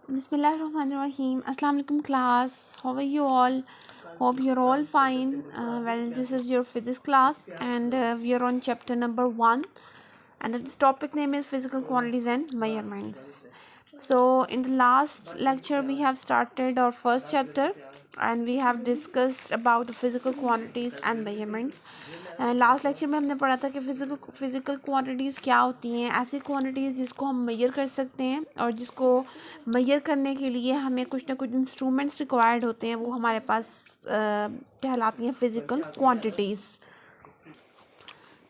Bismillahirrahmanirrahim. Assalamu alaikum class. How are you all? Hope you're all fine. This is your physics class and we are on chapter number 1 and this topic name is physical quantities and measurements. So in the last lecture we have started our first chapter and we have discussed about the physical quantities and measurements. Last lecture में हमने पढ़ा था कि physical quantities क्या होती हैं, ऐसी quantities जिसको हम मेजर कर सकते हैं और जिसको मेजर करने के लिए हमें कुछ ना कुछ इंस्ट्रूमेंट्स रिक्वायर्ड होते हैं, वो हमारे पास कहलाती हैं फ़िज़िकल क्वांटिटीज़.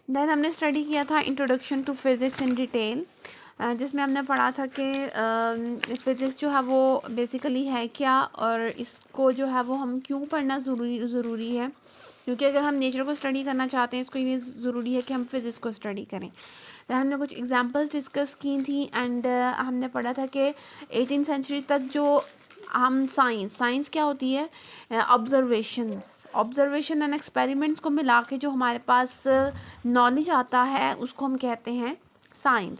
देन हमने स्टडी किया था introduction to physics in detail, जिसमें हमने पढ़ा था कि फ़िज़िक्स जो है वो बेसिकली है क्या और इसको जो है वो हम क्यों पढ़ना ज़रूरी है, क्योंकि अगर हम नेचर को स्टडी करना चाहते हैं इसको ये ज़रूरी है कि हम फिज़िक्स को स्टडी करें. तो हमने कुछ एग्जांपल्स डिस्कस की थी एंड हमने पढ़ा था कि 18th सेंचुरी तक जो हम साइंस क्या होती है, ऑब्जर्वेशन एंड एक्सपेरिमेंट्स को मिला के जो हमारे पास नॉलेज आता है उसको हम कहते हैं साइंस.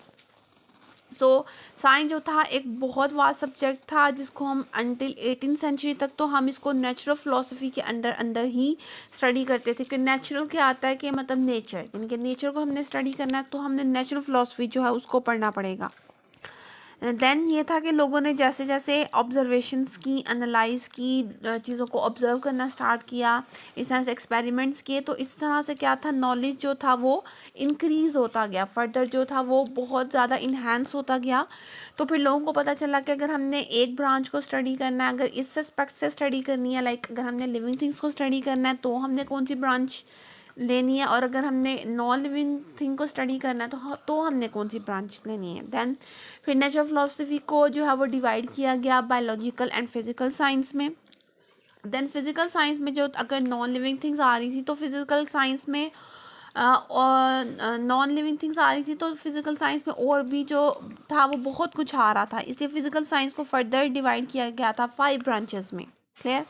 सो साइंस जो था एक बहुत वास्ट सब्जेक्ट था जिसको हम अंटिल 18th सेंचुरी तक तो हम इसको नेचुरल फ़िलासफ़ी के अंदर ही स्टडी करते थे कि नेचुरल क्या आता है कि मतलब नेचर, यानी कि नेचर को हमने स्टडी करना है तो हमने नेचुरल फ़िलासफ़ी जो है उसको पढ़ना पड़ेगा. देन ये था कि लोगों ने जैसे जैसे ऑब्जर्वेशंस की, एनालाइज़ की, चीज़ों को ऑब्ज़र्व करना स्टार्ट किया, इस तरह से एक्सपेरिमेंट्स किए, तो इस तरह से क्या था, नॉलेज जो था वो इंक्रीज़ होता गया, फर्दर जो था वो बहुत ज़्यादा इन्हांस होता गया. तो फिर लोगों को पता चला कि अगर हमने एक ब्रांच को स्टडी करना है, अगर इस एस्पेक्ट से स्टडी करनी है, लाइक अगर हमने लिविंग थिंग्स को स्टडी करना है तो हमने कौन सी ब्रांच लेनी है, और अगर हमने नॉन लिविंग थिंग को स्टडी करना है तो हमने कौन सी ब्रांच लेनी है. देन फिर नेचुरल फिलोसफी को जो है वो डिवाइड किया गया बायोलॉजिकल एंड फिज़िकल साइंस में. देन फिज़िकल साइंस में जो अगर नॉन लिविंग थिंग्स आ रही थी तो फिज़िकल साइंस में और नॉन लिविंग थिंग्स आ रही थी तो फिज़िकल साइंस में और भी जो था वो बहुत कुछ आ रहा था, इसलिए फिज़िकल साइंस को फर्दर डिवाइड किया गया था 5 ब्रांचेस में. क्लियर.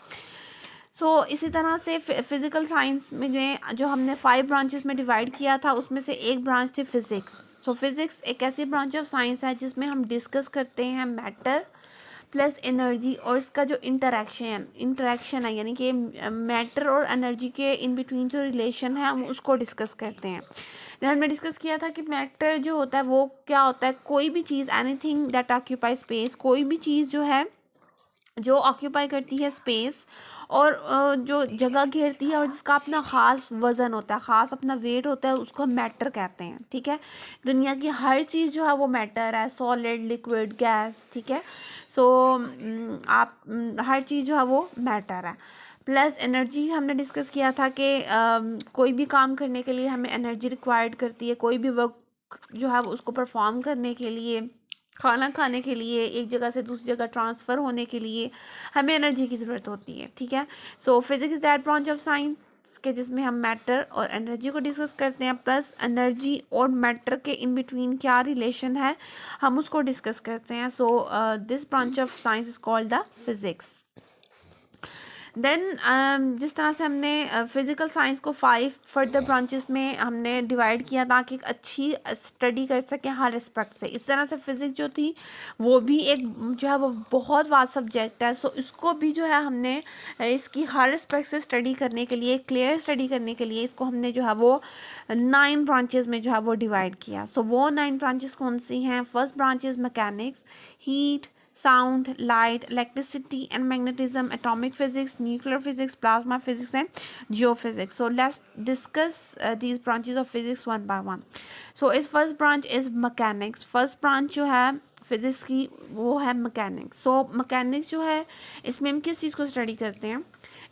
सो इसी तरह से फिज़िकल साइंस में जो हमने 5 ब्रांचेस में डिवाइड किया था उसमें से एक ब्रांच थी फ़िज़िक्स. सो फिज़िक्स एक ऐसी ब्रांच ऑफ साइंस है जिसमें हम डिस्कस करते हैं मैटर प्लस एनर्जी और इसका जो इंटरेक्शन है, यानी कि मैटर और एनर्जी के इन बिटवीन जो रिलेशन है हम उसको डिस्कस करते हैं. देन हमने डिस्कस किया था कि मैटर जो होता है वो क्या होता है, कोई भी चीज़, एनीथिंग दैट ऑक्यूपाई स्पेस, कोई भी चीज़ जो है जो ऑक्यूपाई करती है स्पेस और जो जगह घेरती है और जिसका अपना ख़ास वज़न होता है, ख़ास अपना वेट होता है, उसको हम मैटर कहते हैं. ठीक है. दुनिया की हर चीज़ जो है वो मैटर है, सॉलिड, लिक्विड, गैस. ठीक है. सो हर चीज़ जो है वो मैटर है. प्लस एनर्जी हमने डिस्कस किया था कि कोई भी काम करने के लिए हमें एनर्जी रिक्वायर्ड करती है, कोई भी वर्क जो है वो उसको परफॉर्म करने के लिए, खाना खाने के लिए, एक जगह से दूसरी जगह ट्रांसफ़र होने के लिए हमें एनर्जी की ज़रूरत होती है. ठीक है. So physics is that branch of science के जिसमें हम मैटर और एनर्जी को डिस्कस करते हैं, प्लस एनर्जी और मैटर के इन बिटवीन क्या रिलेशन है हम उसको डिस्कस करते हैं. So this branch of science is called the physics. Then जिस तरह से हमने फ़िज़िकल साइंस को 5 फर्दर ब्रांचेस में हमने डिवाइड किया ताकि एक अच्छी स्टडी कर सकें हर एस्पेक्ट से. इस तरह से फ़िज़िक्स जो थी वो भी एक जो है वो बहुत वास्ट सब्जेक्ट है. सो इसको भी जो है हमने इसकी हर एस्पेक्ट से स्टडी करने के लिए, क्लियर स्टडी करने के लिए इसको हमने जो है वो 9 ब्रांचेस में जो है वो डिवाइड किया. सो वो 9 ब्रांचेस कौन सी हैं? First branch is mechanics, heat, sound, light, electricity and magnetism, atomic physics, nuclear physics, plasma physics and geophysics. So let's discuss these branches of physics one by one. So its first branch is mechanics. First branch जो है physics की वो है mechanics. सो mechanics जो है इसमें हम किस चीज़ को स्टडी करते हैं?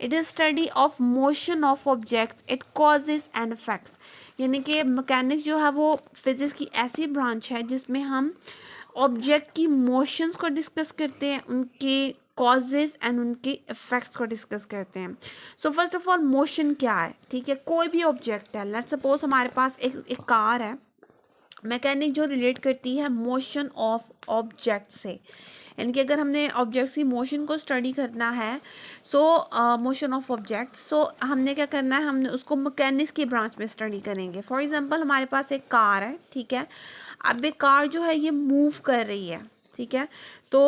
It is study of motion of objects, it causes and effects. यानी कि मैकेनिक्स जो है वो फिज़िक्स की ऐसी ब्रांच है जिसमें हम ऑब्जेक्ट की मोशंस को डिस्कस करते हैं, उनके कॉजेज एंड उनके इफ़ेक्ट्स को डिस्कस करते हैं. So first of all motion क्या है? ठीक है. कोई भी ऑब्जेक्ट है, लेट्स सपोज हमारे पास एक कार है, मैकेनिक जो रिलेट करती है मोशन ऑफ ऑब्जेक्ट से, यानी कि अगर हमने ऑब्जेक्ट्स की मोशन को स्टडी करना है, सो मोशन ऑफ ऑब्जेक्ट्स, सो हमने क्या करना है, हमने उसको मैकेनिक्स की ब्रांच में स्टडी करेंगे. फॉर एग्जांपल हमारे पास एक कार है. ठीक है. अब एक कार जो है ये मूव कर रही है. ठीक है. तो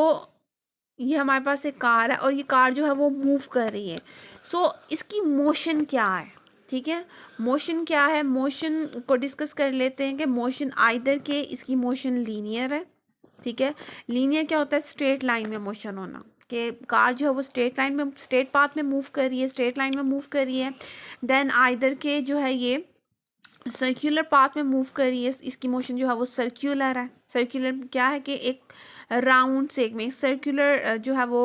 ये हमारे पास एक कार है और ये कार जो है वो मूव कर रही है। सो इसकी मोशन क्या है, ठीक है। मोशन क्या है, मोशन को डिस्कस कर लेते हैं कि मोशन आइदर के इसकी मोशन लीनियर है, ठीक है। लीनियर क्या होता है, स्ट्रेट लाइन में मोशन होना, कि कार जो है वो स्ट्रेट लाइन में, स्ट्रेट पाथ में मूव कर रही है, स्ट्रेट लाइन में मूव कर रही है। देन आइदर के जो है ये सर्क्यूलर पाथ में मूव कर रही है, इसकी मोशन जो है वो सर्क्यूलर है। सर्क्यूलर क्या है कि एक राउंड सेक में सर्कुलर जो है वो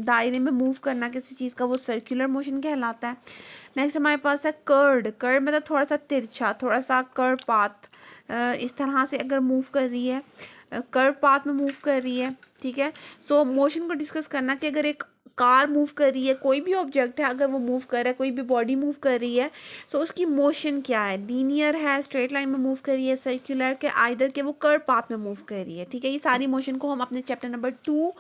दायरे में मूव करना किसी चीज़ का, वो सर्कुलर मोशन कहलाता है। नेक्स्ट हमारे पास है कर्ड। कर्ड मतलब थोड़ा सा तिरछा, थोड़ा सा कर्व पाथ, इस तरह से अगर मूव कर रही है, कर्व पाथ में मूव कर रही है, ठीक है। सो मोशन को डिस्कस करना कि अगर एक कार मूव कर रही है, कोई भी ऑब्जेक्ट है अगर वो मूव कर रहा है, कोई भी बॉडी मूव कर रही है, सो उसकी मोशन क्या है, लीनियर है, स्ट्रेट लाइन में मूव कर रही है, सर्कुलर के आइदर के वो कर्व पाथ में मूव कर रही है, ठीक है। ये सारी मोशन को हम अपने चैप्टर नंबर 2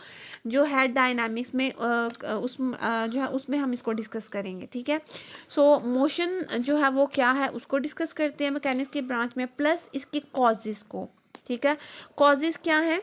जो है डायनामिक्स में जो है उसमें हम इसको डिस्कस करेंगे, ठीक है। सो मोशन जो है वो क्या है उसको डिस्कस करते हैं मैकेनिक्स के ब्रांच में, प्लस इसके कॉजेज़ को, ठीक है। कॉजेज़ क्या है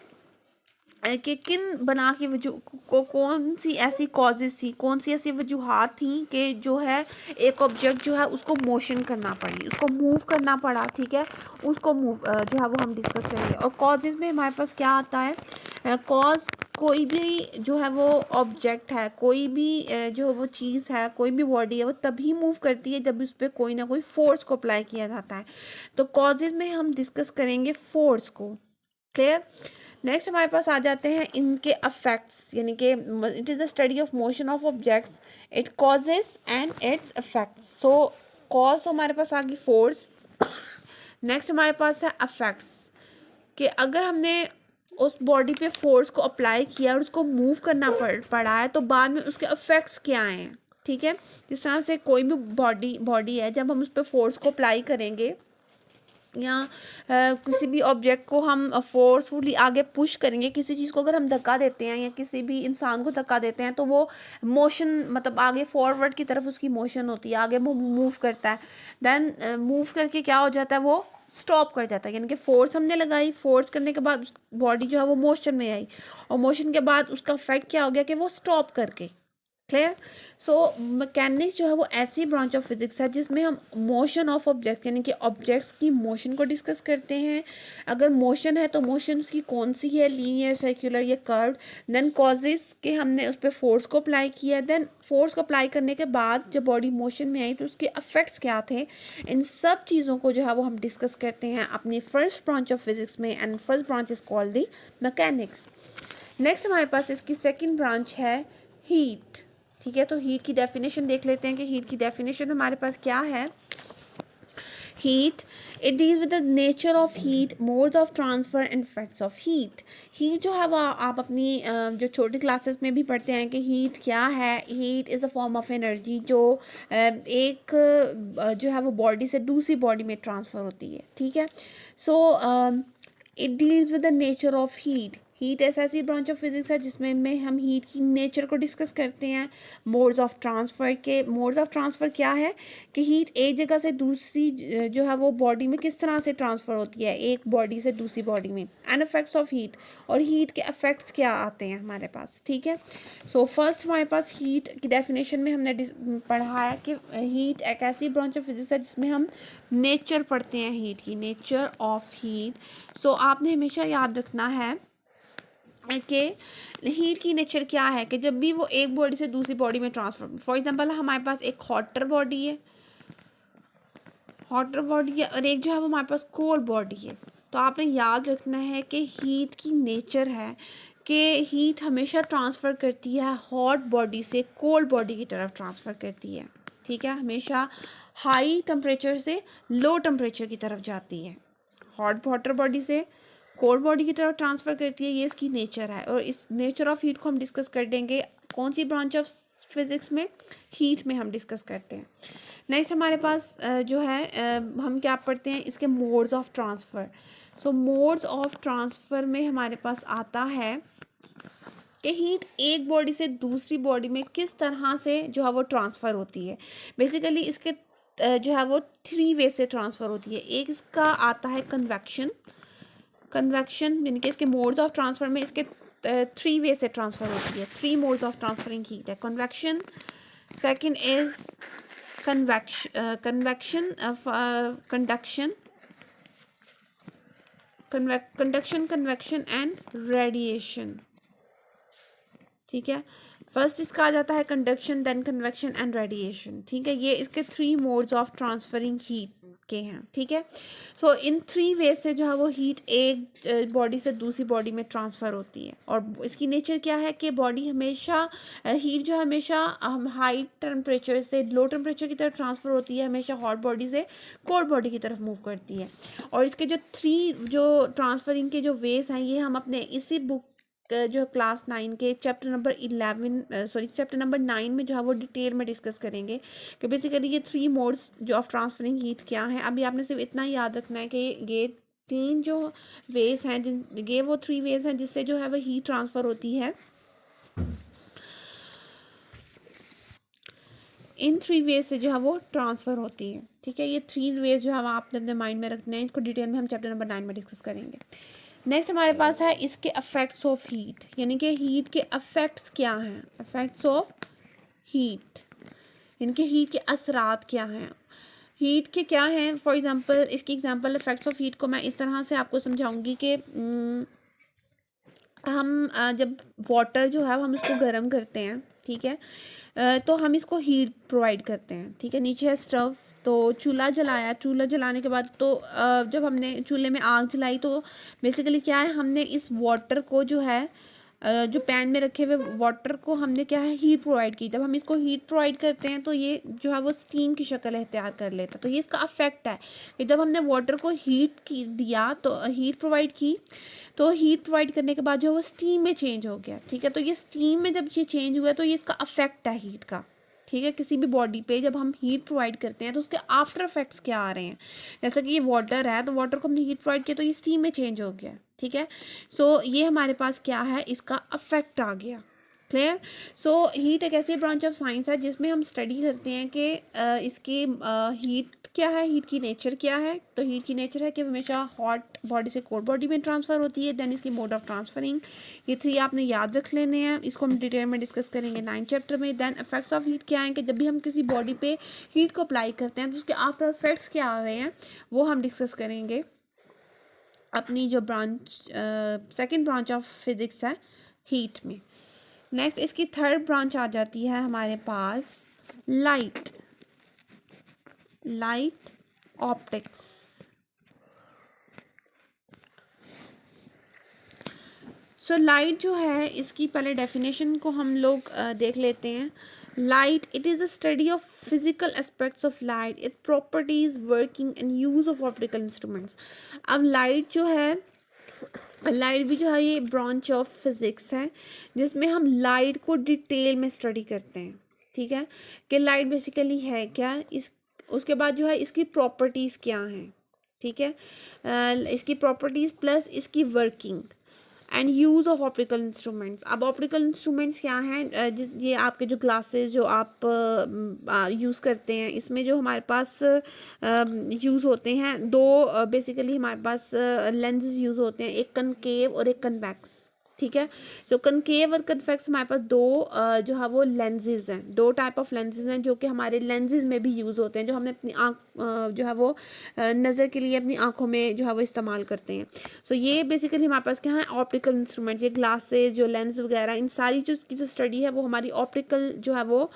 कि किन बना की वजह को, कौन सी ऐसी कॉजेज़ थी, कौन सी ऐसी वजूहात थी कि जो है एक ऑब्जेक्ट जो है उसको मोशन करना पड़ी, उसको मूव करना पड़ा, ठीक है। उसको मूव जो है वो हम डिस्कस करेंगे। और कॉजेज़ में हमारे पास क्या आता है, कॉज कोई भी जो है वो ऑब्जेक्ट है, कोई भी जो वो चीज़ है, कोई भी बॉडी है, वो तभी मूव करती है जब उस पर कोई ना कोई फोर्स को अप्लाई किया जाता है। तो कॉजेज़ में हम डिस्कस करेंगे फोर्स को, क्लियर। नेक्स्ट हमारे पास आ जाते हैं इनके अफेक्ट्स, यानी कि it is the study of motion of objects, it causes and it's affects. Show cause हमारे पास आ गई फोर्स। नेक्स्ट हमारे पास है अफेक्ट्स, कि अगर हमने उस बॉडी पे फोर्स को अप्लाई किया और उसको मूव करना पड़ा है, तो बाद में उसके अफेक्ट्स क्या हैं, ठीक है। जिस तरह से कोई भी बॉडी है, जब हम उस पर फोर्स को अप्लाई करेंगे या किसी भी ऑब्जेक्ट को हम फोर्सफुली आगे पुश करेंगे, किसी चीज़ को अगर हम धक्का देते हैं या किसी भी इंसान को धक्का देते हैं, तो वो मोशन मतलब आगे फॉरवर्ड की तरफ उसकी मोशन होती है, आगे वो मूव करता है। देन मूव करके क्या हो जाता है, वो स्टॉप कर जाता है, यानी कि फोर्स हमने लगाई, फोर्स करने के बाद बॉडी जो है वो मोशन में आई, और मोशन के बाद उसका इफेक्ट क्या हो गया कि वो स्टॉप करके, क्लियर। सो मैकेनिक्स जो है वो ऐसी ब्रांच ऑफ फिजिक्स है जिसमें हम मोशन ऑफ ऑब्जेक्ट यानी कि ऑब्जेक्ट्स की मोशन को डिस्कस करते हैं। अगर मोशन है तो मोशन उसकी कौन सी है, लीनियर, सर्कुलर या कर्व्ड। देन कॉजेस के हमने उस पर फोर्स को अप्लाई किया, देन फोर्स को अप्लाई करने के बाद जब बॉडी मोशन में आई तो उसके अफेक्ट्स क्या थे। इन सब चीज़ों को जो है वो हम डिस्कस करते हैं अपनी फर्स्ट ब्रांच ऑफ फिजिक्स में, and first branch is called the mechanics. Next हमारे पास इसकी सेकेंड ब्रांच है हीट, ठीक है। तो हीट की डेफिनेशन देख लेते हैं कि हीट की डेफिनेशन हमारे पास क्या है। Heat, it deals with the nature of heat, modes of transfer and effects of heat. Heat जो है वो आप अपनी जो छोटी क्लासेस में भी पढ़ते हैं कि हीट क्या है। Heat is a form of energy जो एक जो है वो बॉडी से दूसरी बॉडी में ट्रांसफ़र होती है, ठीक है। So it deals with the nature of heat. Heat ऐसी ब्रांच ऑफ फिजिक्स है जिसमें हम हीट की नेचर को डिस्कस करते हैं। मोड्स ऑफ ट्रांसफ़र के, मोड्स ऑफ ट्रांसफ़र क्या है कि हीट एक जगह से दूसरी जो है वो बॉडी में किस तरह से ट्रांसफ़र होती है, एक बॉडी से दूसरी बॉडी में। एंड इफेक्ट्स ऑफ हीट, और हीट के इफेक्ट्स क्या आते हैं हमारे पास, ठीक है। सो फर्स्ट हमारे पास हीट की डेफिनेशन में हमने पढ़ा है कि हीट एक ऐसी ब्रांच ऑफ फिजिक्स है जिसमें हम नेचर पढ़ते हैं हीट की, नेचर ऑफ हीट। सो आपने हमेशा याद रखना है कि हीट की नेचर क्या है कि जब भी वो एक बॉडी से दूसरी बॉडी में ट्रांसफर, फॉर एग्जांपल हमारे पास एक हॉटर बॉडी है, और एक जो है वो हमारे पास कोल्ड बॉडी है, तो आपने याद रखना है कि हीट की नेचर है कि हीट हमेशा ट्रांसफ़र करती है हॉट बॉडी से कोल्ड बॉडी की तरफ ट्रांसफ़र करती है, ठीक है। हमेशा हाई टेम्परेचर से लो टेम्परेचर की तरफ जाती है, वाटर बॉडी से कोल्ड बॉडी की तरफ ट्रांसफ़र करती है, ये इसकी नेचर है। और इस नेचर ऑफ हीट को हम डिस्कस कर देंगे कौन सी ब्रांच ऑफ फिज़िक्स में, हीट में हम डिस्कस करते हैं। नेक्स्ट हमारे पास जो है हम क्या पढ़ते हैं, इसके modes of transfer. So modes of transfer में हमारे पास आता है कि हीट एक बॉडी से दूसरी बॉडी में किस तरह से जो है वो ट्रांसफ़र होती है। बेसिकली इसके जो है वो 3 वे से ट्रांसफ़र होती है। एक इसका आता है कन्वेक्शन यानी कि इसके मोड्स ऑफ ट्रांसफ़र में इसके थ्री वे से ट्रांसफ़र होती है, three modes of transferring heat है। Convection, second is conduction, convection and radiation. ठीक है, फर्स्ट इसका आ जाता है conduction, then convection and radiation. ठीक है, ये इसके three modes of transferring heat के हैं। ठीक है, सो इन थ्री वे से जो है वो हीट एक बॉडी से दूसरी बॉडी में ट्रांसफ़र होती है। और इसकी नेचर क्या है कि बॉडी हमेशा हीट जो हमेशा हाई टेम्परेचर से लो टेम्परेचर की तरफ ट्रांसफ़र होती है, हमेशा हॉट बॉडी से कोल्ड बॉडी की तरफ मूव करती है। और इसके जो थ्री जो ट्रांसफरिंग के जो वेज हैं, ये हम अपने इसी बुक जो क्लास 9 के चैप्टर नंबर 9 में जो है वो डिटेल में डिस्कस करेंगे कि बेसिकली ये थ्री मोड्स जो ऑफ ट्रांसफरिंग हीट क्या हैं। अभी आपने सिर्फ इतना याद रखना है कि ये तीन जो वेज हैं, ये वो थ्री वेज हैं जिससे जो है वो हीट ट्रांसफ़र होती है। इन थ्री वेज से जो है वो ट्रांसफ़र होती है। ठीक है, ये थ्री वेज जो है आपने अपने माइंड में रखना है, इसको डिटेल में हम चैप्टर नंबर 9 में डिस्कस करेंगे। नेक्स्ट हमारे पास है इसके अफेक्ट्स ऑफ हीट, यानी कि हीट के अफेक्ट्स क्या हैं, अफेक्ट्स ऑफ हीट, इनके हीट के असरात क्या हैं, हीट के क्या हैं। फॉर एग्जांपल, इसकी एग्जांपल इफेक्ट्स ऑफ हीट को मैं इस तरह से आपको समझाऊंगी कि हम जब वाटर जो है हम उसको गर्म करते हैं, ठीक है, तो हम इसको हीट प्रोवाइड करते हैं। ठीक है, नीचे है स्टव, तो चूल्हा जलाया, चूल्हा जलाने के बाद तो जब हमने चूल्हे में आग जलाई तो बेसिकली क्या है, हमने इस वाटर को जो है जो पैन में रखे हुए वाटर को हमने क्या है हीट प्रोवाइड की। जब हम इसको हीट प्रोवाइड करते हैं तो ये जो है वो स्टीम की शक्ल इख्तियार कर लेता है। तो ये इसका अफेक्ट है कि जब हमने वाटर को हीट की दिया तो हीट प्रोवाइड की, तो हीट प्रोवाइड करने के बाद जो है वो स्टीम में चेंज हो गया। ठीक है, तो ये स्टीम में जब ये चेंज हुआ तो ये इसका अफेक्ट है हीट का। ठीक है, किसी भी बॉडी पे जब हम हीट प्रोवाइड करते हैं तो उसके आफ्टर इफेक्ट्स क्या आ रहे हैं। जैसे कि ये वाटर है, तो वाटर को हमने हीट प्रोवाइड किया तो ये स्टीम में चेंज हो गया। ठीक है, सो ये हमारे पास क्या है, इसका अफेक्ट आ गया। क्लियर। सो हीट एक ऐसी ब्रांच ऑफ साइंस है जिसमें हम स्टडी करते हैं कि इसकी हीट क्या है, हीट की नेचर क्या है। तो हीट की नेचर है कि हमेशा हॉट बॉडी से कोल्ड बॉडी में ट्रांसफ़र होती है। देन इसकी मोड ऑफ ट्रांसफरिंग, ये थ्री आपने याद रख लेने हैं, इसको हम डिटेल में डिस्कस करेंगे 9 चैप्टर में। देन इफेक्ट्स ऑफ हीट क्या है कि जब भी हम किसी बॉडी पे हीट को अप्लाई करते हैं तो उसके आफ्टर इफेक्ट्स क्या आ रहे हैं वो हम डिस्कस करेंगे अपनी जो branch second branch of physics है हीट में। नेक्स्ट इसकी थर्ड ब्रांच आ जाती है हमारे पास light, light optics. So light जो है इसकी पहले डेफिनेशन को हम लोग देख लेते हैं। Light, it is a study of physical aspects of light, it properties, working and use of optical instruments. अब लाइट जो है, लाइट भी जो है ये ब्रांच ऑफ फिज़िक्स है जिसमें हम लाइट को डिटेल में स्टडी करते हैं। ठीक है, कि लाइट बेसिकली है क्या, इस उसके बाद जो है इसकी प्रॉपर्टीज़ क्या हैं। ठीक है, इसकी प्रॉपर्टीज़ प्लस इसकी working and use of optical instruments. अब ऑप्टिकल इंस्ट्रूमेंट्स क्या हैं, ये आपके जो ग्लासेस जो आप यूज़ करते हैं, इसमें जो हमारे पास यूज़ होते हैं दो, बेसिकली हमारे पास लेंसेज यूज़ होते हैं, एक कनकेव और एक कन्वेक्स। ठीक है, सो कनकेव और कन्वेक्स हमारे पास दो जो है वो लेंसेज हैं, दो टाइप ऑफ लेंसेज हैं जो कि हमारे लेंसेज में भी यूज़ होते हैं, जो हमने अपनी आँख जो है वो नज़र के लिए अपनी आँखों में जो है वो इस्तेमाल करते हैं। सो ये बेसिकली हमारे पास क्या है, ऑप्टिकल इंस्ट्रूमेंट्स। ये ग्लासेस जो लेंस वगैरह इन सारी चीज़ की जो स्टडी है वो हमारी ऑप्टिकल जो है वो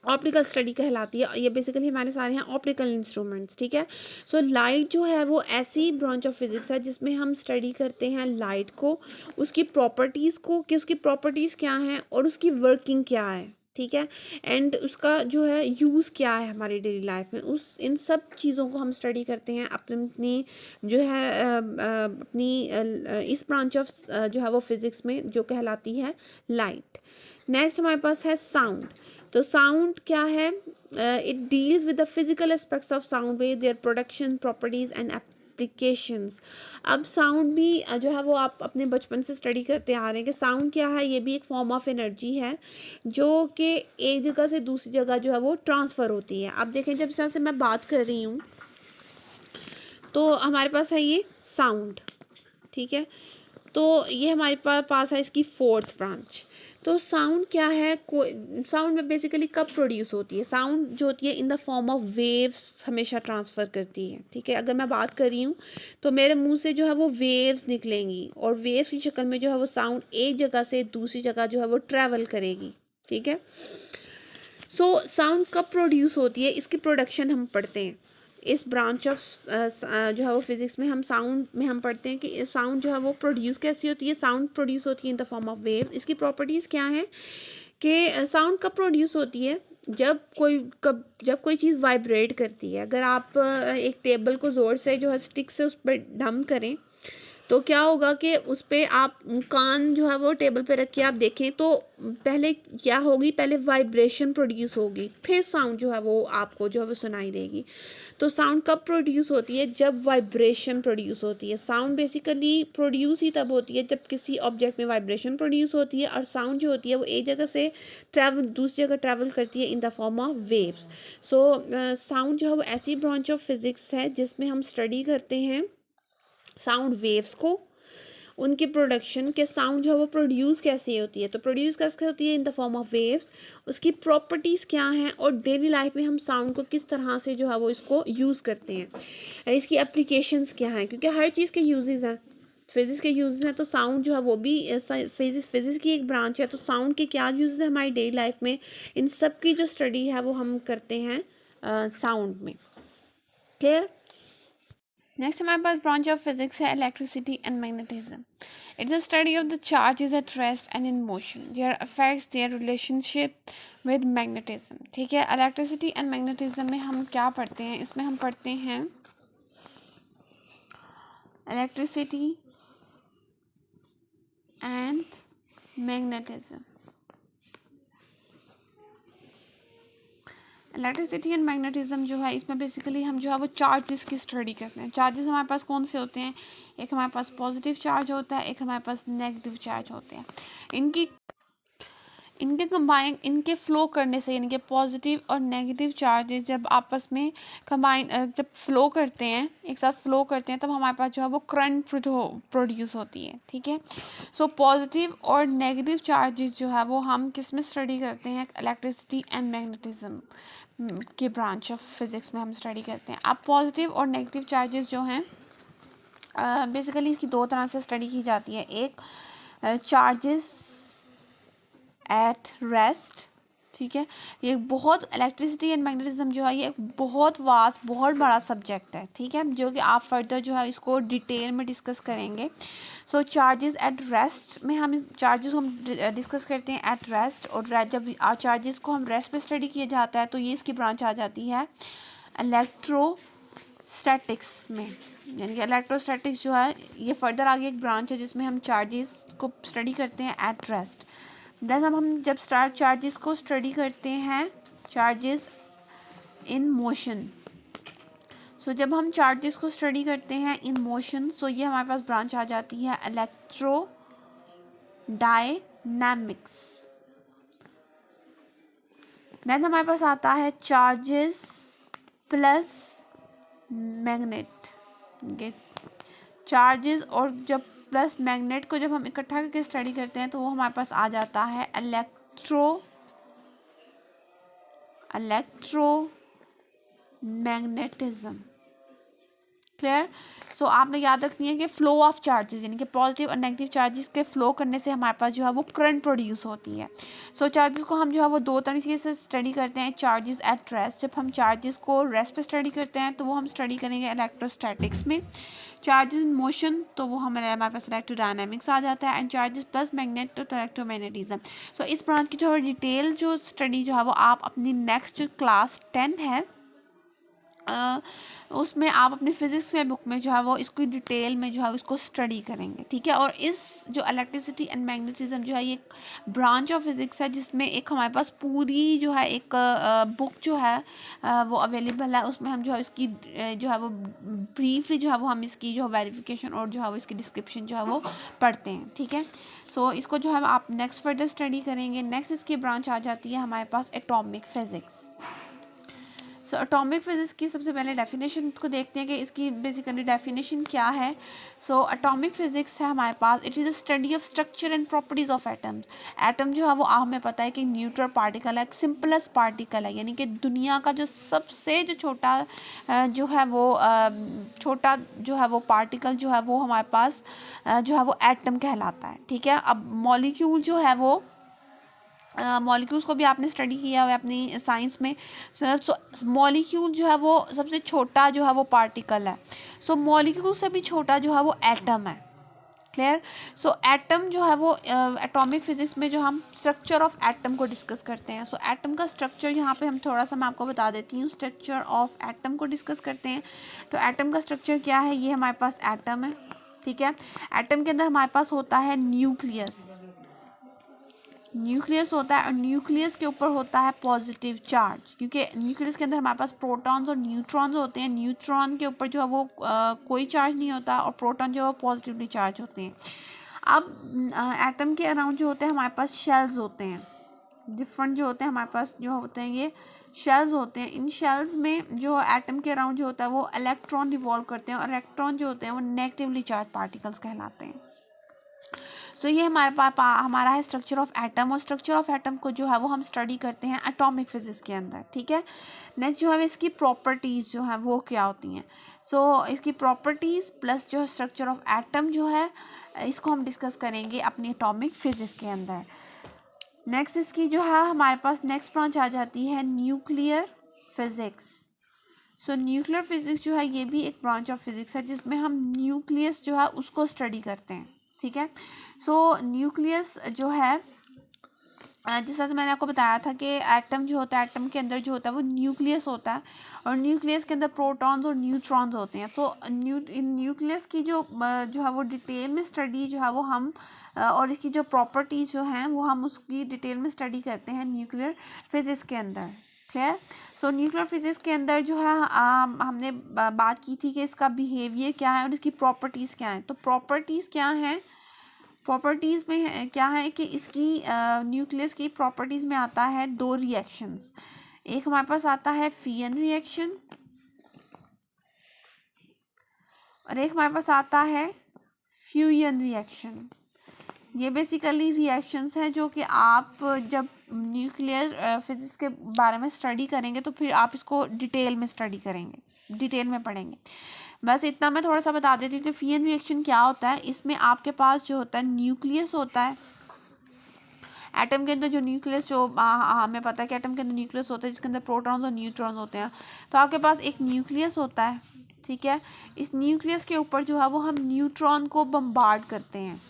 ऑप्टिकल स्टडी कहलाती है। ये बेसिकली हमारे सारे हैं ऑप्टिकल इंस्ट्रूमेंट्स। ठीक है, सो लाइट जो है वो ऐसी ब्रांच ऑफ फिज़िक्स है जिसमें हम स्टडी करते हैं लाइट को, उसकी प्रॉपर्टीज़ को कि उसकी प्रॉपर्टीज़ क्या हैं और उसकी वर्किंग क्या है। ठीक है, एंड उसका जो है यूज़ क्या है हमारी डेली लाइफ में, उस इन सब चीज़ों को हम स्टडी करते हैं अपनी जो है अपनी इस ब्रांच ऑफ जो है वो फिज़िक्स में जो कहलाती है लाइट। नेक्स्ट हमारे पास है साउंड। तो साउंड क्या है, it deals with the physical aspects of sound wave, their production, properties and applications. अब साउंड भी जो है वो आप अपने बचपन से स्टडी करते आ रहे हैं कि साउंड क्या है, ये भी एक फॉर्म ऑफ एनर्जी है जो कि एक जगह से दूसरी जगह जो है वो ट्रांसफ़र होती है। अब देखें, जब से मैं बात कर रही हूँ तो हमारे पास है ये साउंड। ठीक है, तो ये हमारे पास है इसकी फोर्थ ब्रांच। तो साउंड क्या है, साउंड में बेसिकली कब प्रोड्यूस होती है? साउंड जो होती है in the form of waves हमेशा ट्रांसफ़र करती है, ठीक है। अगर मैं बात कर रही हूँ तो मेरे मुंह से जो है वो वेव्स निकलेंगी और वेव्स की शक्ल में जो है वो साउंड एक जगह से दूसरी जगह जो है वो ट्रैवल करेगी, ठीक है। सो साउंड कब प्रोड्यूस होती है, इसकी प्रोडक्शन हम पढ़ते हैं इस ब्रांच ऑफ जो है वो फिज़िक्स में। हम साउंड में हम पढ़ते हैं कि साउंड जो है वो प्रोड्यूस कैसी होती है। साउंड प्रोड्यूस होती है in the form of wave. इसकी प्रॉपर्टीज़ क्या हैं कि साउंड कब प्रोड्यूस होती है, जब कोई चीज़ वाइब्रेट करती है। अगर आप एक टेबल को ज़ोर से जो है स्टिक से उस पर डंप करें तो क्या होगा कि उस पर आप कान जो है वो टेबल पे रख के आप देखें तो पहले क्या होगी, पहले वाइब्रेशन प्रोड्यूस होगी, फिर साउंड जो है वो आपको जो है वो सुनाई देगी। तो साउंड कब प्रोड्यूस होती है, जब वाइब्रेशन प्रोड्यूस होती है। साउंड बेसिकली प्रोड्यूस ही तब होती है जब किसी ऑब्जेक्ट में वाइब्रेशन प्रोड्यूस होती है, और साउंड जो होती है वो एक जगह से दूसरी जगह ट्रैवल करती है in the form of waves. So sound जो है वो ऐसी ब्रांच ऑफ फिज़िक्स है जिसमें हम स्टडी करते हैं साउंड वेव्स को, उनके प्रोडक्शन के, साउंड जो है वो प्रोड्यूस कैसे होती है। तो प्रोड्यूस कैसे होती है in the form of waves, उसकी प्रॉपर्टीज़ क्या हैं और डेली लाइफ में हम साउंड को किस तरह से जो है वो इसको यूज़ करते हैं, इसकी एप्लीकेशंस क्या हैं, क्योंकि हर चीज़ के यूजेस हैं। फिज़िक्स के यूजेस हैं तो साउंड जो है वो भी फिज़िक्स की एक ब्रांच है। तो साउंड के क्या यूजेस हैं हमारी डेली लाइफ में, इन सब की जो स्टडी है वो हम करते हैं साउंड में। क्लियर। नेक्स्ट हमारे पास ब्रांच ऑफ फिजिक्स है electricity and magnetism. It's a study of the charges at rest and in motion, their affects, their relationship with magnetism, ठीक है। इलेक्ट्रिसिटी एंड मैग्नेटिज्म में हम क्या पढ़ते हैं, इसमें हम पढ़ते हैं electricity and magnetism. Electricity and magnetism जो है इसमें बेसिकली हम जो है वो चार्जेस की स्टडी करते हैं। चार्जेस हमारे पास कौन से होते हैं, एक हमारे पास पॉजिटिव चार्ज होता है, एक हमारे पास नेगेटिव चार्ज होते हैं। इनके फ्लो करने से, यानी कि पॉजिटिव और नेगेटिव चार्जेस जब आपस में जब फ्लो करते हैं, एक साथ फ्लो करते हैं, तब हमारे पास जो है वो करंट प्रोड्यूस होती है, ठीक है। सो पॉजिटिव और नेगेटिव चार्जेस जो है वो हम किस में स्टडी करते हैं, इलेक्ट्रिसिटी एंड मैग्नेटिज्म की ब्रांच ऑफ फिज़िक्स में हम स्टडी करते हैं। अब पॉजिटिव और नेगेटिव चार्जेस जो हैं बेसिकली इसकी दो तरह से स्टडी की जाती है। एक चार्जेस एट रेस्ट, ठीक है। ये बहुत इलेक्ट्रिसिटी एंड मैग्नेटिज्म जो है ये एक बहुत वास्ट, बहुत बड़ा सब्जेक्ट है, ठीक है, जो कि आप फर्दर जो है इसको डिटेल में डिस्कस करेंगे। सो चार्जेस एट रेस्ट में हम चार्जेस को हम डिस्कस करते हैं एट रेस्ट, और जब चार्जेस को हम रेस्ट पे स्टडी किया जाता है तो ये इसकी ब्रांच आ जाती है इलेक्ट्रोस्टैटिक्स में, यानी कि इलेक्ट्रोस्टैटिक्स जो है ये फर्दर आगे एक ब्रांच है जिसमें हम चार्जेस को स्टडी करते हैं एट रेस्ट। देन हम जब चार्जेस को स्टडी करते हैं, चार्जेस इन मोशन। सो जब हम चार्जेस को स्टडी करते हैं इन मोशन, सो ये हमारे पास ब्रांच आ जाती है इलेक्ट्रोडायनामिक्स। देन हमारे पास आता है चार्जेस प्लस मैग्नेट। चार्जेस और जब प्लस मैग्नेट को जब हम इकट्ठा करके स्टडी करते हैं तो वो हमारे पास आ जाता है इलेक्ट्रोमैग्नेटिज्म। क्लियर। सो आपने याद रखनी है कि फ्लो ऑफ चार्जेस, यानी कि पॉजिटिव और नेगेटिव चार्जेस के फ्लो करने से हमारे पास जो है वो करंट प्रोड्यूस होती है। सो चार्जेस को हम जो है वो दो तरीके से स्टडी करते हैं। चार्जेस एट रेस्ट, जब हम चार्जेस को रेस्ट पे स्टडी करते हैं तो वो हम स्टडी करेंगे इलेक्ट्रोस्टैटिक्स में। चार्जेस इन मोशन तो वो हमारे पास इलेक्ट्रोडायनामिक्स आ जाता है। एंड चार्जेस प्लस मैग्नेट तो इलेक्ट्रोमैग्नेटिज्म। सो इस ब्रांच की जो डिटेल जो स्टडी जो है वो आप अपनी नेक्स्ट जो क्लास 10 है उसमें आप अपनी फिज़िक्स में बुक में जो है वो इसको डिटेल में जो है उसको स्टडी करेंगे, ठीक है। और इस जो इलेक्ट्रिसिटी एंड मैग्नेटिज्म जो है ये एक ब्रांच ऑफ फिज़िक्स है जिसमें एक हमारे पास पूरी जो है एक बुक जो है वो अवेलेबल है। उसमें हम जो है इसकी जो है वो ब्रीफली जो है वो हम इसकी जो वेरिफिकेशन और जो है वो इसकी डिस्क्रिप्शन जो है वो पढ़ते हैं, ठीक है। सो इसको जो है आप नेक्स्ट फर्दर स्टडी करेंगे। नेक्स्ट इसकी ब्रांच आ जाती है हमारे पास atomic physics. So atomic physics की सबसे पहले डेफिनेशन को देखते हैं कि इसकी बेसिकली डेफिनेशन क्या है। सो एटॉमिक फिजिक्स है हमारे पास, it is a study of structure and properties of atoms. Atom जो है वो हमें पता है कि न्यूट्रल पार्टिकल है, सिंपलेस्ट पार्टिकल है, यानी कि दुनिया का जो सबसे जो छोटा जो है वो छोटा जो है वो पार्टिकल जो है वो हमारे पास जो है वो एटम कहलाता है। ठीक है, अब मॉलिक्यूल जो है वो मॉलिक्यूल्स को भी आपने स्टडी किया हुआ है अपनी साइंस में। सो मॉलिक्यूल जो है वो सबसे छोटा जो है वो पार्टिकल है। सो मॉलिक्यूल से भी छोटा जो है वो एटम है। क्लियर। सो एटम जो है वो एटॉमिक फिजिक्स में जो हम स्ट्रक्चर ऑफ एटम को डिस्कस करते हैं। सो एटम का स्ट्रक्चर यहाँ पे हम थोड़ा सा मैं आपको बता देती हूँ, स्ट्रक्चर ऑफ एटम को डिस्कस करते हैं। तो एटम का स्ट्रक्चर क्या है, ये हमारे पास एटम है। ठीक है, एटम के अंदर हमारे पास होता है न्यूक्लियस होता है, और न्यूक्लियस के ऊपर होता है पॉजिटिव चार्ज, क्योंकि न्यूक्लियस के अंदर हमारे पास प्रोटॉन्स और न्यूट्रॉन्स होते हैं। न्यूट्रॉन के ऊपर जो है वो कोई चार्ज नहीं होता, और प्रोटॉन जो है वो पॉजिटिवली चार्ज होते हैं। अब एटम के अराउंड जो होते हैं हमारे पास शेल्स होते हैं, डिफरेंट जो होते हैं हमारे पास जो होते हैं ये शेल्स होते हैं। इन शेल्स में जो एटम के अराउंड जो होता है वो इलेक्ट्रॉन रिवॉल्व करते हैं, और इलेक्ट्रॉन जो होते हैं वो नेगेटिवली चार्ज पार्टिकल्स कहलाते हैं। तो ये हमारे पास हमारा है स्ट्रक्चर ऑफ एटम, और स्ट्रक्चर ऑफ एटम को जो है वो हम स्टडी करते हैं एटॉमिक फिजिक्स के अंदर। ठीक है, नेक्स्ट जो है इसकी प्रॉपर्टीज़ जो है वो क्या होती हैं। सो इसकी प्रॉपर्टीज़ प्लस जो स्ट्रक्चर ऑफ एटम जो है इसको हम डिस्कस करेंगे अपनी एटॉमिक फिजिक्स के अंदर। नेक्स्ट इसकी जो है हमारे पास नेक्स्ट ब्रांच आ जाती है न्यूक्लियर फिजिक्स। सो न्यूक्लियर फिजिक्स जो है ये भी एक ब्रांच ऑफ फिजिक्स है जिसमें हम न्यूक्लियस जो है उसको स्टडी करते हैं। ठीक है, सो न्यूक्लियस जो है जिस तरह से मैंने आपको बताया था कि एटम जो होता है, एटम के अंदर जो होता है वो न्यूक्लियस होता है, और न्यूक्लियस के अंदर प्रोटॉन्स और न्यूट्रॉन्स होते हैं। तो न्यूक्लियस की जो है वो डिटेल में स्टडी जो है वो हम और इसकी जो प्रॉपर्टीज जो हैं वो हम उसकी डिटेल में स्टडी करते हैं न्यूक्लियर फिजिक्स के अंदर। क्लियर। सो न्यूक्लियर फिजिक्स के अंदर जो है हमने बात की थी कि इसका बिहेवियर क्या है और इसकी प्रॉपर्टीज़ क्या हैं। तो प्रॉपर्टीज़ क्या हैं, प्रॉपर्टीज़ में क्या है कि इसकी न्यूक्लियस की प्रॉपर्टीज़ में आता है दो रिएक्शंस। एक हमारे पास आता है फियन रिएक्शन, और एक हमारे पास आता है फ्यूजन रिएक्शन। ये बेसिकली रिएक्शंस हैं जो कि आप जब न्यूक्लियर फिजिक्स के बारे में स्टडी करेंगे तो फिर आप इसको डिटेल में स्टडी करेंगे, डिटेल में पढ़ेंगे। बस इतना मैं थोड़ा सा बता देती हूँ कि फियन रिएक्शन क्या होता है। इसमें आपके पास जो होता है न्यूक्लियस होता है, एटम के अंदर जो न्यूक्लियस जो हमें पता है कि एटम के अंदर न्यूक्लियस होता है जिसके अंदर प्रोटॉन्स और न्यूट्रॉन्स होते हैं। तो आपके पास एक न्यूक्लियस होता है। ठीक है, इस न्यूक्लियस के ऊपर जो है वो हम न्यूट्रॉन को बम्बार्ड करते हैं।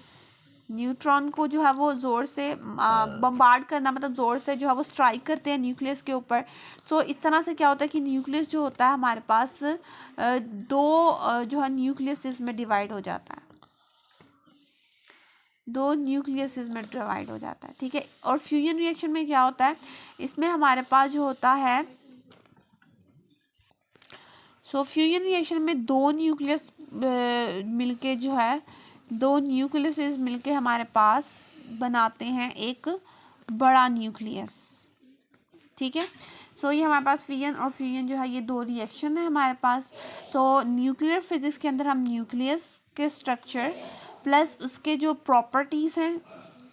न्यूट्रॉन को जो है वो ज़ोर से बम्बार्ड करना मतलब ज़ोर से जो है वो स्ट्राइक करते हैं न्यूक्लियस के ऊपर। सो इस तरह से क्या होता है कि न्यूक्लियस जो होता है हमारे पास दो जो है न्यूक्लियस में डिवाइड हो जाता है, दो न्यूक्लियस में डिवाइड हो जाता है। ठीक है, और फ्यूजन रिएक्शन में क्या होता है, इसमें हमारे पास जो होता है फ्यूजन रिएक्शन में दो न्यूक्लियस मिलके जो है दो न्यूक्लियस मिलके हमारे पास बनाते हैं एक बड़ा न्यूक्लियस। ठीक है, ये हमारे पास फियन और फ्यूजन जो है ये दो रिएक्शन है हमारे पास। तो न्यूक्लियर फिजिक्स के अंदर हम न्यूक्लियस के स्ट्रक्चर प्लस उसके जो प्रॉपर्टीज़ हैं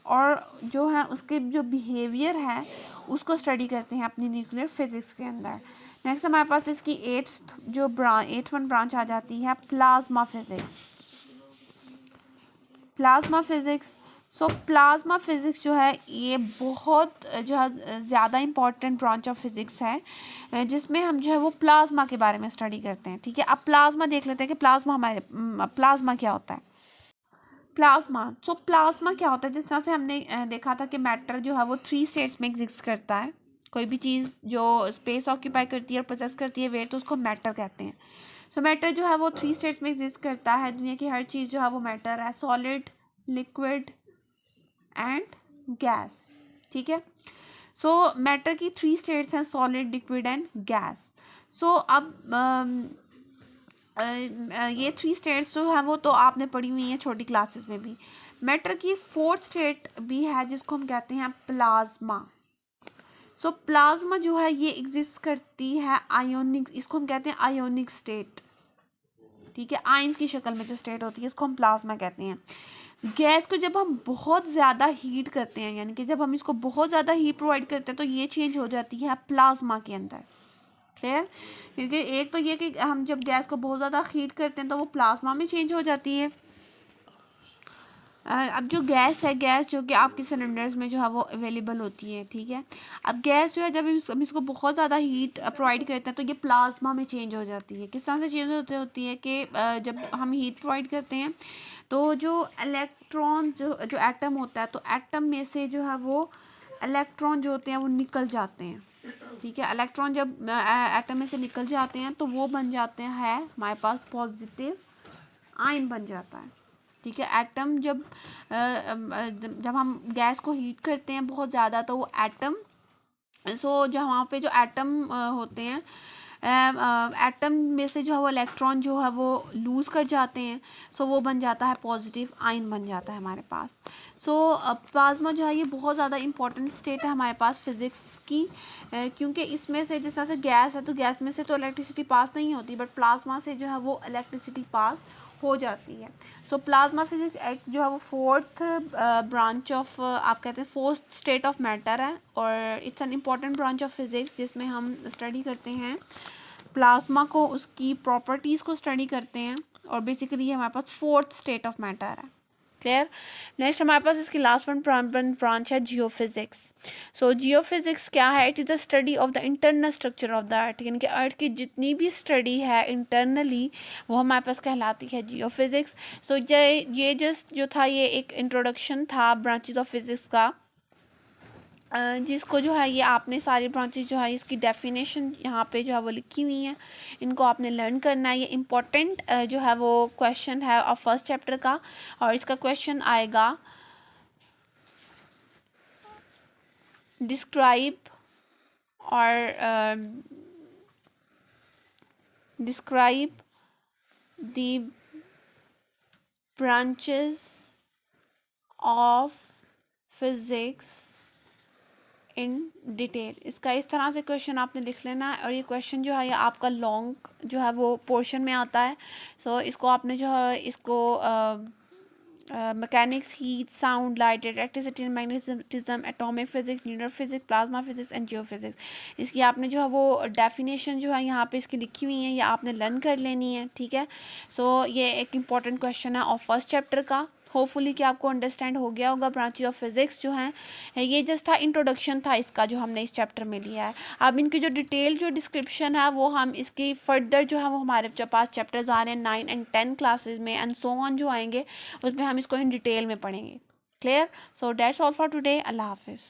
और जो है उसके जो बिहेवियर है उसको स्टडी करते हैं अपनी न्यूक्लियर फिजिक्स के अंदर। नेक्स्ट हमारे पास इसकी एट्थ ब्रांच आ जाती है plasma physics. Plasma physics plasma physics जो है ये बहुत जो है ज़्यादा इम्पॉर्टेंट ब्रांच ऑफ फिजिक्स है जिसमें हम जो है वो प्लाज्मा के बारे में स्टडी करते हैं। ठीक है, अब प्लाज्मा देख लेते हैं कि प्लाज्मा क्या होता है। प्लाज्मा क्या होता है, जिस तरह से हमने देखा था कि मैटर जो है वो 3 स्टेट्स में एग्जिस्ट करता है। कोई भी चीज़ जो स्पेस ऑक्यूपाई करती है और प्रोसेस करती है वेट, तो उसको मैटर कहते हैं। मैटर जो है वो 3 स्टेट्स में एग्जिस्ट करता है। दुनिया की हर चीज़ जो है वो मैटर है, सॉलिड, लिक्विड एंड गैस। ठीक है, मैटर की 3 स्टेट्स हैं, सॉलिड, लिक्विड एंड गैस। अब ये 3 स्टेट्स जो है वो तो आपने पढ़ी हुई हैं छोटी क्लासेस में भी। मैटर की 4th स्टेट भी है जिसको हम कहते हैं प्लाज्मा। सो प्लाज्मा जो है ये एग्जिस्ट करती है आयोनिक, इसको हम कहते हैं आयोनिक स्टेट, ठीक है, आयंस की शक्ल में जो स्टेट होती है इसको हम प्लाज्मा कहते हैं। गैस को जब हम बहुत ज़्यादा हीट करते हैं, यानी कि जब हम इसको बहुत ज़्यादा हीट प्रोवाइड करते हैं तो ये चेंज हो जाती है प्लाज्मा के अंदर। क्लियर? क्योंकि एक तो ये कि हम जब गैस को बहुत ज़्यादा हीट करते हैं तो वो प्लाज्मा में चेंज हो जाती है। अब जो गैस है, गैस जो कि आपके सिलेंडर्स में जो है वो अवेलेबल होती है, ठीक है। अब गैस जो है जब हम इसको बहुत ज़्यादा हीट प्रोवाइड करते हैं तो ये प्लाज्मा में चेंज हो जाती है। किस तरह से चेंज होती है कि जब हम हीट प्रोवाइड करते हैं तो जो इलेक्ट्रॉन जो एटम होता है, तो एटम में से जो है वो इलेक्ट्रॉन जो होते हैं वो निकल जाते हैं, ठीक है। इलेक्ट्रॉन जब एटम में से निकल जाते हैं तो वो बन जाते हैं हमारे पास पॉजिटिव आयन बन जाता है, ठीक है। एटम जब हम गैस को हीट करते हैं बहुत ज़्यादा तो वो एटम, सो जो वहाँ पे जो एटम होते हैं, एटम में से जो है वो इलेक्ट्रॉन जो है वो लूज़ कर जाते हैं, सो वो बन जाता है पॉजिटिव आयन बन जाता है हमारे पास। सो प्लाज्मा जो है ये बहुत ज़्यादा इंपॉर्टेंट स्टेट है हमारे पास फिज़िक्स की, क्योंकि इसमें से जिस तरह से गैस है तो गैस में से तो इलेक्ट्रिसिटी पास नहीं होती, बट प्लाज्मा से जो है वो इलेक्ट्रिसिटी पास हो जाती है। सो प्लाज्मा फिजिक्स एक जो है वो फोर्थ ब्रांच ऑफ, आप कहते हैं फोर्थ स्टेट ऑफ मैटर है, और it's an important branch of physics जिसमें हम स्टडी करते हैं प्लाज्मा को, उसकी प्रॉपर्टीज़ को स्टडी करते हैं, और बेसिकली ये हमारे पास फोर्थ स्टेट ऑफ मैटर है। क्लियर? नेक्स्ट हमारे पास इसकी लास्ट वन ब्रांच है जियोफिजिक्स। सो जियोफिजिक्स क्या है? It is the study of the internal structure of the earth, यानी कि अर्थ की जितनी भी स्टडी है इंटरनली वो हमारे पास कहलाती है जियोफिजिक्स। सो ये जस्ट जो था ये एक इंट्रोडक्शन था ब्रांचेज ऑफ फिजिक्स का, जिसको जो है ये आपने सारी ब्रांचेज जो है इसकी डेफिनेशन यहाँ पे जो है वो लिखी हुई हैं, इनको आपने लर्न करना है। ये इम्पोर्टेंट जो है वो क्वेश्चन है और फर्स्ट चैप्टर का, और इसका क्वेश्चन आएगा describe the branches of physics in detail. इसका इस तरह से क्वेश्चन आपने लिख लेना है, और ये क्वेश्चन जो है ये आपका लॉन्ग जो है वो पोर्शन में आता है। सो इसको आपने जो है इसको mechanics, heat, sound, light, electricity, magnetism, atomic physics, nuclear physics, plasma physics and geophysics, इसकी आपने जो है वो डेफिनेशन जो है यहाँ पे इसकी लिखी हुई है, ये आपने लर्न कर लेनी है, ठीक है। सो ये एक इम्पॉर्टेंट क्वेश्चन है और फर्स्ट चैप्टर का। होपफुली कि आपको अंडरस्टैंड हो गया होगा। ब्रांचेज ऑफ फिजिक्स जो हैं ये जस्ट था इंट्रोडक्शन था इसका जो हमने इस चैप्टर में लिया है। अब इनकी जो डिटेल जो डिस्क्रिप्शन है वो हम इसकी फर्दर जो है वो हमारे पास चैप्टर्स आ रहे हैं 9 एंड 10 क्लासेस में, एंड सो ऑन जो आएंगे उसमें हम इसको इन डिटेल में पढ़ेंगे। Clear? So that's all for today. अल्लाह हाफिज़।